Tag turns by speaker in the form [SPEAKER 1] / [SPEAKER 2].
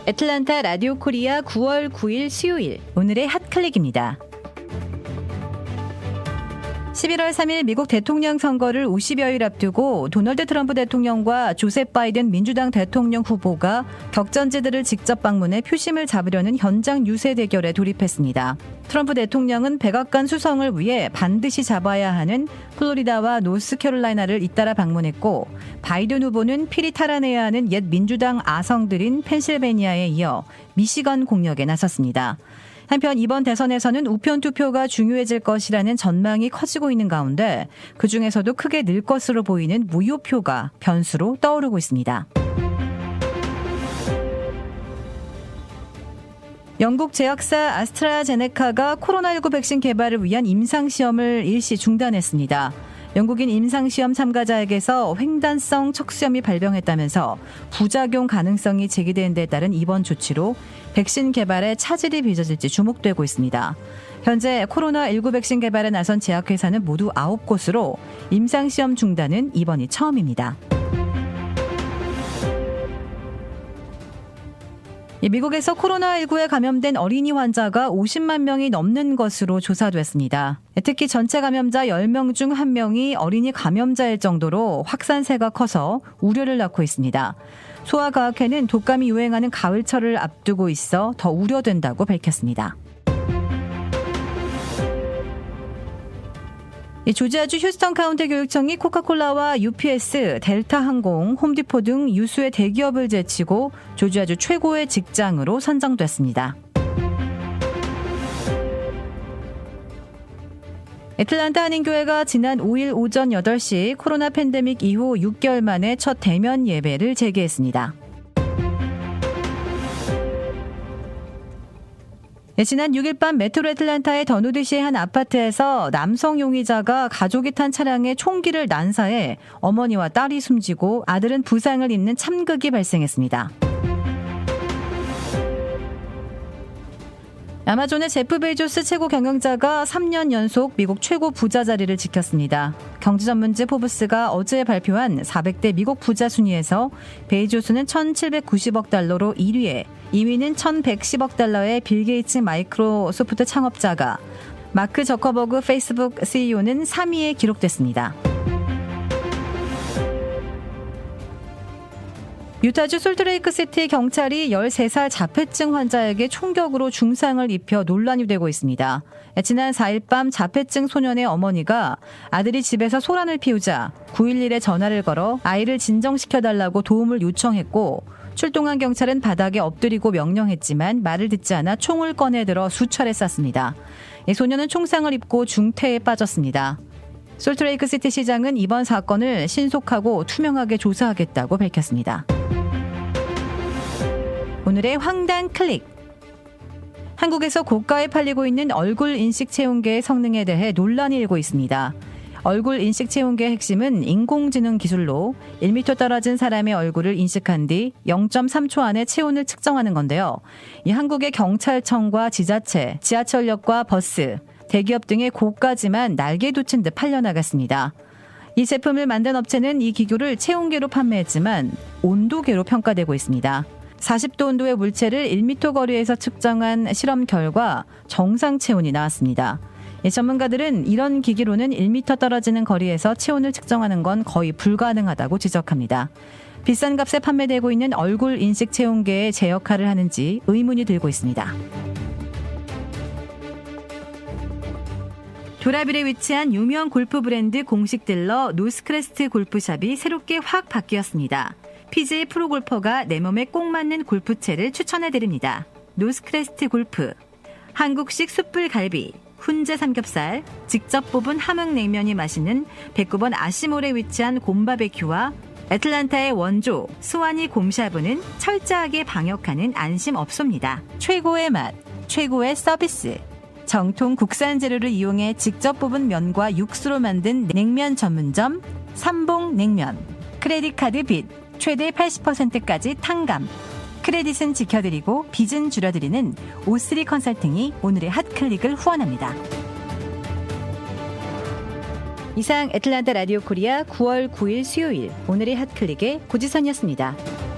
[SPEAKER 1] 애틀랜타 라디오 코리아 9월 9일 수요일 오늘의 핫클릭입니다. 11월 3일 미국 대통령 선거를 50여일 앞두고 도널드 트럼프 대통령과 조셉 바이든 민주당 대통령 후보가 격전지들을 직접 방문해 표심을 잡으려는 현장 유세 대결에 돌입했습니다. 트럼프 대통령은 백악관 수성을 위해 반드시 잡아야 하는 플로리다와 노스캐롤라이나를 잇따라 방문했고, 바이든 후보는 피리 탈환해야 하는 옛 민주당 아성들인 펜실베니아에 이어 미시건 공격에 나섰습니다. 한편 이번 대선에서는 우편 투표가 중요해질 것이라는 전망이 커지고 있는 가운데 그중에서도 크게 늘 것으로 보이는 무효표가 변수로 떠오르고 있습니다. 영국 제약사 아스트라제네카가 코로나19 백신 개발을 위한 임상시험을 일시 중단했습니다. 영국인 임상시험 참가자에게서 횡단성 척수염이 발병했다면서 부작용 가능성이 제기된 데 따른 이번 조치로 백신 개발에 차질이 빚어질지 주목되고 있습니다. 현재 코로나19 백신 개발에 나선 제약회사는 모두 9곳으로 임상시험 중단은 이번이 처음입니다. 미국에서 코로나19에 감염된 어린이 환자가 50만 명이 넘는 것으로 조사됐습니다. 특히 전체 감염자 10명 중 1명이 어린이 감염자일 정도로 확산세가 커서 우려를 낳고 있습니다. 소아과학회는 독감이 유행하는 가을철을 앞두고 있어 더 우려된다고 밝혔습니다. 조지아주 휴스턴 카운티 교육청이 코카콜라와 UPS, 델타항공, 홈디포 등 유수의 대기업을 제치고 조지아주 최고의 직장으로 선정됐습니다. 애틀랜타 한인교회가 지난 5일 오전 8시 코로나 팬데믹 이후 6개월 만에 첫 대면 예배를 재개했습니다. 지난 6일 밤 메트로 애틀랜타의 더누드시의 한 아파트에서 남성 용의자가 가족이 탄 차량에 총기를 난사해 어머니와 딸이 숨지고 아들은 부상을 입는 참극이 발생했습니다. 아마존의 제프 베이조스 최고 경영자가 3년 연속 미국 최고 부자 자리를 지켰습니다. 경제전문지 포브스가 어제 발표한 400대 미국 부자 순위에서 베이조스는 1,790억 달러로 1위에, 2위는 1,110억 달러의 빌 게이츠 마이크로소프트 창업자가, 마크 저커버그 페이스북 CEO는 3위에 기록됐습니다. 유타주 솔트레이크시티 경찰이 13살 자폐증 환자에게 총격으로 중상을 입혀 논란이 되고 있습니다. 지난 4일 밤 자폐증 소년의 어머니가 아들이 집에서 소란을 피우자 911에 전화를 걸어 아이를 진정시켜달라고 도움을 요청했고, 출동한 경찰은 바닥에 엎드리고 명령했지만 말을 듣지 않아 총을 꺼내들어 수차례 쐈습니다. 소년은 총상을 입고 중태에 빠졌습니다. 솔트레이크시티 시장은 이번 사건을 신속하고 투명하게 조사하겠다고 밝혔습니다. 오늘의 황당 클릭. 한국에서 고가에 팔리고 있는 얼굴 인식 체온계의 성능에 대해 논란이 일고 있습니다. 얼굴 인식 체온계의 핵심은 인공지능 기술로 1m 떨어진 사람의 얼굴을 인식한 뒤 0.3초 안에 체온을 측정하는 건데요. 이 한국의 경찰청과 지자체, 지하철역과 버스, 대기업 등의 고가지만 날개 돋친 듯 팔려나갔습니다. 이 제품을 만든 업체는 이 기교를 체온계로 판매했지만 온도계로 평가되고 있습니다. 40도 온도의 물체를 1m 거리에서 측정한 실험 결과 정상 체온이 나왔습니다. 전문가들은 이런 기기로는 1m 떨어지는 거리에서 체온을 측정하는 건 거의 불가능하다고 지적합니다. 비싼 값에 판매되고 있는 얼굴 인식 체온계에 제 역할을 하는지 의문이 들고 있습니다. 도라빌에 위치한 유명 골프 브랜드 공식 딜러 노스크레스트 골프샵이 새롭게 확 바뀌었습니다. PGA 프로골퍼가 내 몸에 꼭 맞는 골프채를 추천해드립니다. 노스크레스트 골프. 한국식 숯불 갈비, 훈제 삼겹살, 직접 뽑은 함흥냉면이 맛있는 109번 아시몰에 위치한 곰바베큐와 애틀랜타의 원조 스와니 곰샤브는 철저하게 방역하는 안심업소입니다. 최고의 맛, 최고의 서비스. 정통 국산 재료를 이용해 직접 뽑은 면과 육수로 만든 냉면 전문점 삼봉냉면. 크레딧 카드 빚 최대 80%까지 탕감. 크레딧은 지켜드리고 빚은 줄여드리는 O3 컨설팅이 오늘의 핫클릭을 후원합니다. 이상 애틀랜타 라디오 코리아 9월 9일 수요일 오늘의 핫클릭의 고지선이었습니다.